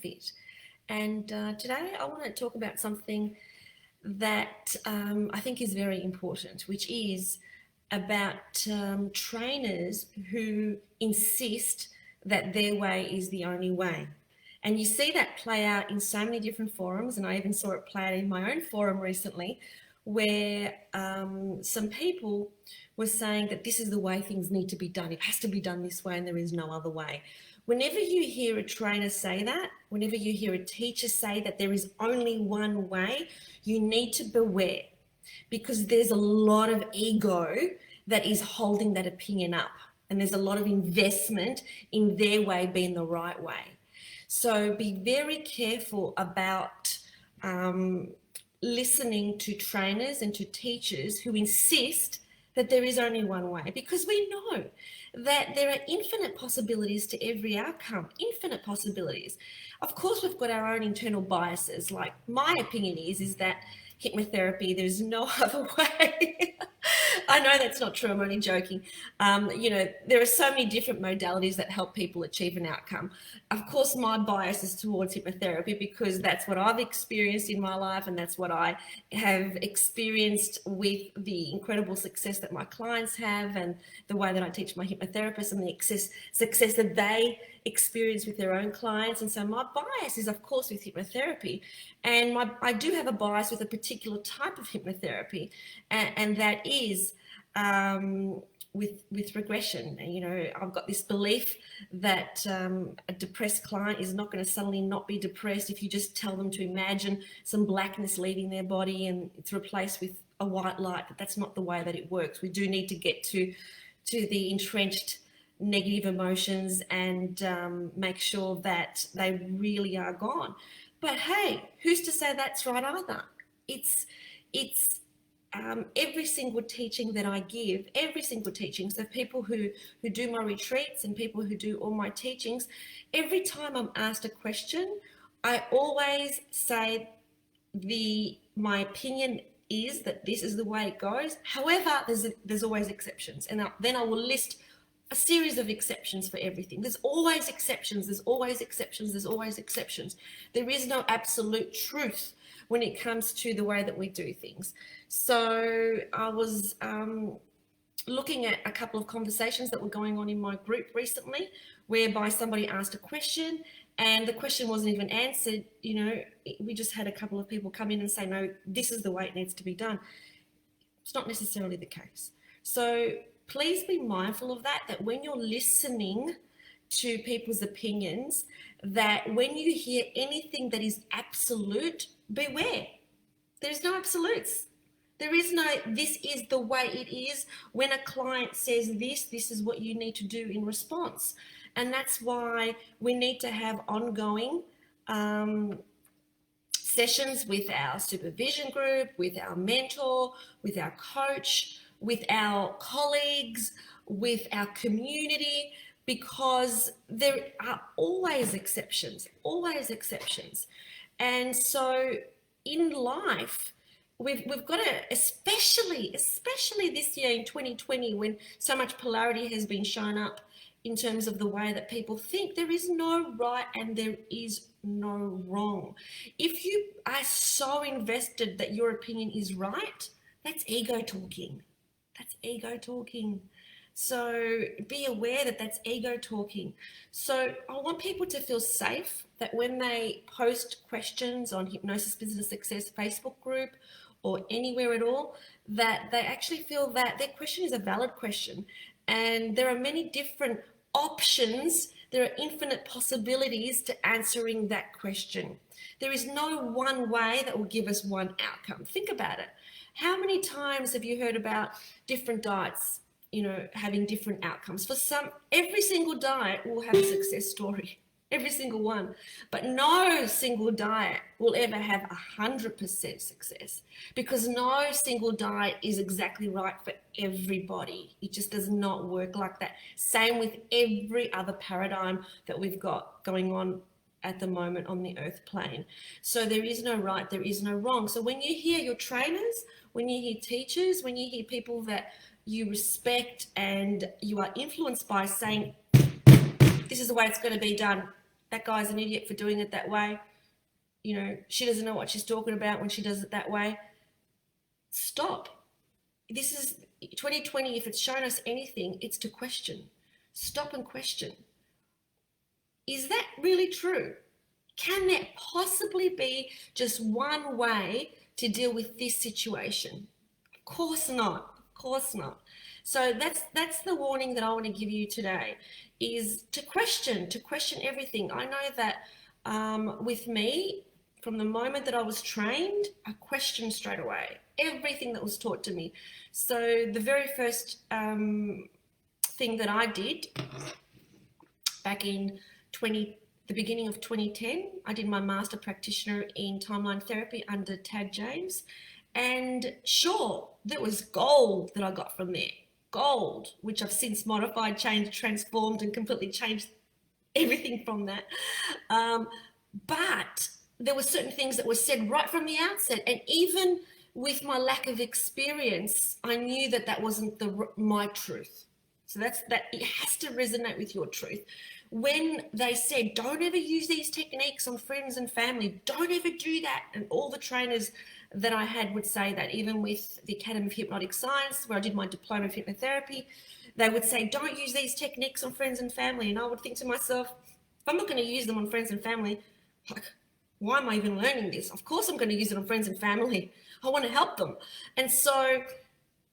fit. And today I want to talk about something that I think is very important, which is about trainers who insist that their way is the only way. And you see that play out in so many different forums, and I even saw it play out in my own forum recently, where some people were saying that this is the way things need to be done. It has to be done this way and there is no other way. Whenever you hear a trainer say that, whenever you hear a teacher say that there is only one way, you need to beware, because there's a lot of ego that is holding that opinion up, and there's a lot of investment in their way being the right way. So be very careful about listening to trainers and to teachers who insist that there is only one way, because we know that there are infinite possibilities to every outcome, infinite possibilities. Of course, we've got our own internal biases. Like, my opinion is that hypnotherapy, there's no other way. I know that's not true, I'm only joking. There are so many different modalities that help people achieve an outcome. Of course, my bias is towards hypnotherapy because that's what I've experienced in my life, and that's what I have experienced with the incredible success that my clients have, and the way that I teach my hypnotherapists, and the success that they experience with their own clients. And so my bias is, of course, with hypnotherapy, and I do have a bias with a particular type of hypnotherapy, and that is with regression. I've got this belief that a depressed client is not going to suddenly not be depressed if you just tell them to imagine some blackness leaving their body and it's replaced with a white light. That's not the way that it works. We do need to get to the entrenched negative emotions and make sure that they really are gone. But hey, who's to say that's right either? It's every single teaching that I give, every single teaching, so people who do my retreats and people who do all my teachings, every time I'm asked a question, I always say my opinion is that this is the way it goes. However, there's always exceptions, and then I will list a series of exceptions for everything. There's always exceptions, there's always exceptions, there's always exceptions. There is no absolute truth when it comes to the way that we do things. So I was looking at a couple of conversations that were going on in my group recently, whereby somebody asked a question and the question wasn't even answered. We just had a couple of people come in and say, no, this is the way it needs to be done. It's not necessarily the case. So please be mindful of that when you're listening to people's opinions, that when you hear anything that is absolute, beware. There's no absolutes. There is no, this is the way it is. When a client says this is what you need to do in response. And that's why we need to have ongoing sessions with our supervision group, with our mentor, with our coach, with our colleagues, with our community, because there are always exceptions. And so in life, we've got to, especially this year in 2020, when so much polarity has been shown up in terms of the way that people think, there is no right and there is no wrong. If you are so invested that your opinion is right, that's ego talking. So be aware that that's ego talking. So I want people to feel safe that when they post questions on Hypnosis Business Success Facebook group or anywhere at all, that they actually feel that their question is a valid question. And there are many different options. There are infinite possibilities to answering that question. There is no one way that will give us one outcome. Think about it. How many times have you heard about different diets, having different outcomes? For some, every single diet will have a success story, every single one. But no single diet will ever have 100% success, because no single diet is exactly right for everybody. It just does not work like that. Same with every other paradigm that we've got going on at the moment on the earth plane. So there is no right, there is no wrong. So when you hear your trainers, when you hear teachers, when you hear people that you respect and you are influenced by saying, this is the way it's going to be done, that guy's an idiot for doing it that way. She doesn't know what she's talking about when she does it that way. Stop. This is 2020. If it's shown us anything, it's to question. Stop and question. Is that really true? Can there possibly be just one way to deal with this situation? Of course not. Of course not. So that's the warning that I want to give you today, is to question everything. I know that with me, from the moment that I was trained, I questioned straight away everything that was taught to me. So the very first thing that I did back in the beginning of 2010, I did my master practitioner in timeline therapy under Tad James. And sure, there was gold that I got from there. Gold, which I've since modified, changed, transformed, and completely changed everything from that. But there were certain things that were said right from the outset. And even with my lack of experience, I knew that that wasn't my truth. So that it has to resonate with your truth. When they said, don't ever use these techniques on friends and family, don't ever do that. And all the trainers that I had would say that, even with the Academy of Hypnotic Science, where I did my diploma of hypnotherapy, they would say, don't use these techniques on friends and family. And I would think to myself, if I'm not going to use them on friends and family, like, why am I even learning this? Of course I'm going to use it on friends and family. I want to help them. And so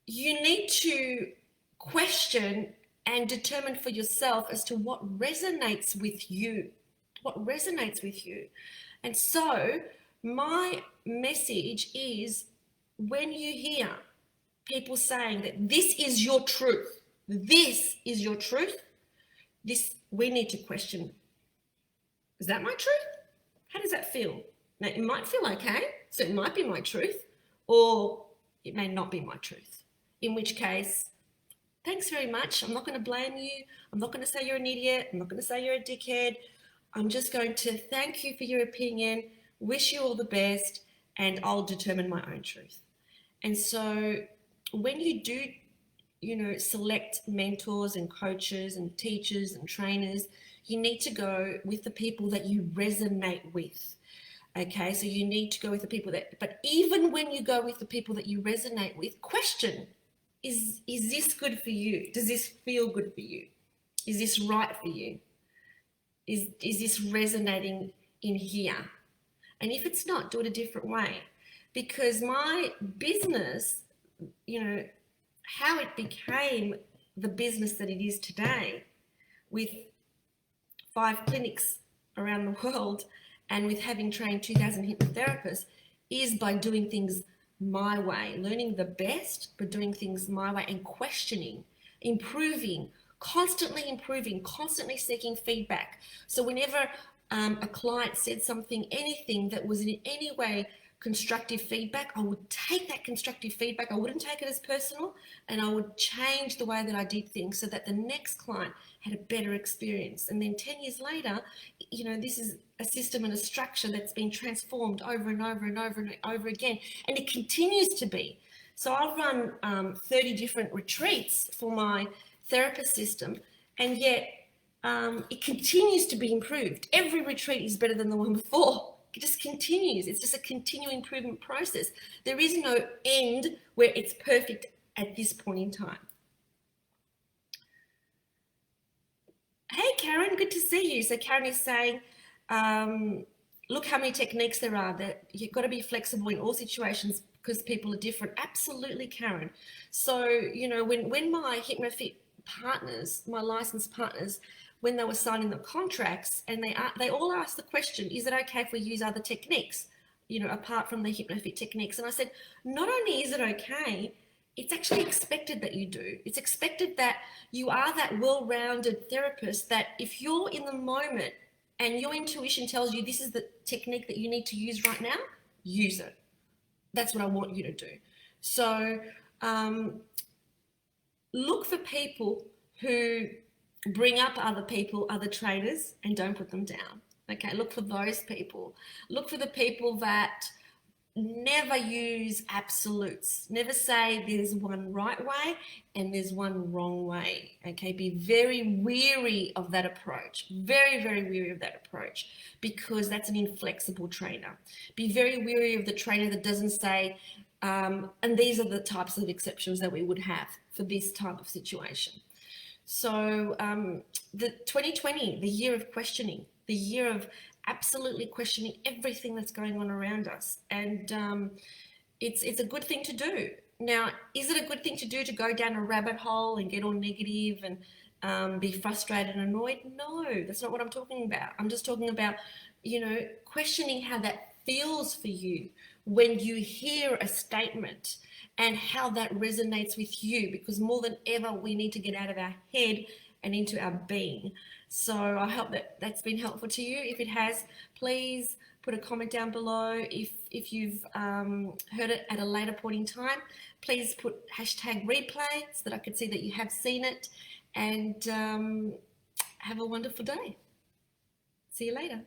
you need to question and determine for yourself as to what resonates with you. What resonates with you. And so my message is, when you hear people saying that this is your truth, this is your truth, we need to question, is that my truth? How does that feel? Now, it might feel okay, so it might be my truth, or it may not be my truth, in which case, thanks very much. I'm not going to blame you. I'm not going to say you're an idiot. I'm not going to say you're a dickhead. I'm just going to thank you for your opinion, wish you all the best, and I'll determine my own truth. And so when you do, select mentors and coaches and teachers and trainers, you need to go with the people that you resonate with. Okay, so you need to go with the people but even when you go with the people that you resonate with, question, is this good for you? Does this feel good for you? Is this right for you? Is this resonating in here? And if it's not, do it a different way. Because my business, how it became the business that it is today, with 5 clinics around the world and with having trained 2,000 hypnotherapists, is by doing things my way, learning the best, but doing things my way, and questioning, improving, constantly seeking feedback. So whenever a client said something, anything that was in any way constructive feedback, I would take that constructive feedback. I wouldn't take it as personal, and I would change the way that I did things so that the next client had a better experience. And then 10 years later, this is a system and a structure that's been transformed over and over and over and over again, and it continues to be. So I've run 30 different retreats for my therapist system, and yet it continues to be improved. Every retreat is better than the one before. It just continues. It's just a continuing improvement process. There is no end where it's perfect at this point in time. Hey, Karen, good to see you. So Karen is saying, look how many techniques there are, that you've got to be flexible in all situations because people are different. Absolutely, Karen. So, when my HypnoFit partners, my licensed partners, when they were signing the contracts, and they all asked the question, is it okay if we use other techniques, apart from the HypnoFit techniques? And I said, not only is it okay, it's actually expected that you do. It's expected that you are that well-rounded therapist, that if you're in the moment and your intuition tells you this is the technique that you need to use right now, use it. That's what I want you to do. So look for people who bring up other people, other trainers, and don't put them down. Okay, look for those people. Look for the people that never use absolutes. Never say there's one right way and there's one wrong way. Okay, be very weary of that approach. Very, very weary of that approach, because that's an inflexible trainer. Be very weary of the trainer that doesn't say, and these are the types of exceptions that we would have for this type of situation. So the 2020, the year of questioning, the year of absolutely questioning everything that's going on around us. And it's a good thing to do. Now, is it a good thing to do to go down a rabbit hole and get all negative and be frustrated and annoyed? No, that's not what I'm talking about. I'm just talking about, questioning how that feels for you when you hear a statement and how that resonates with you, because more than ever, we need to get out of our head and into our being. So I hope that that's been helpful to you. If it has, please put a comment down below. If you've heard it at a later point in time, please put #replay so that I can see that you have seen it, and have a wonderful day. See you later.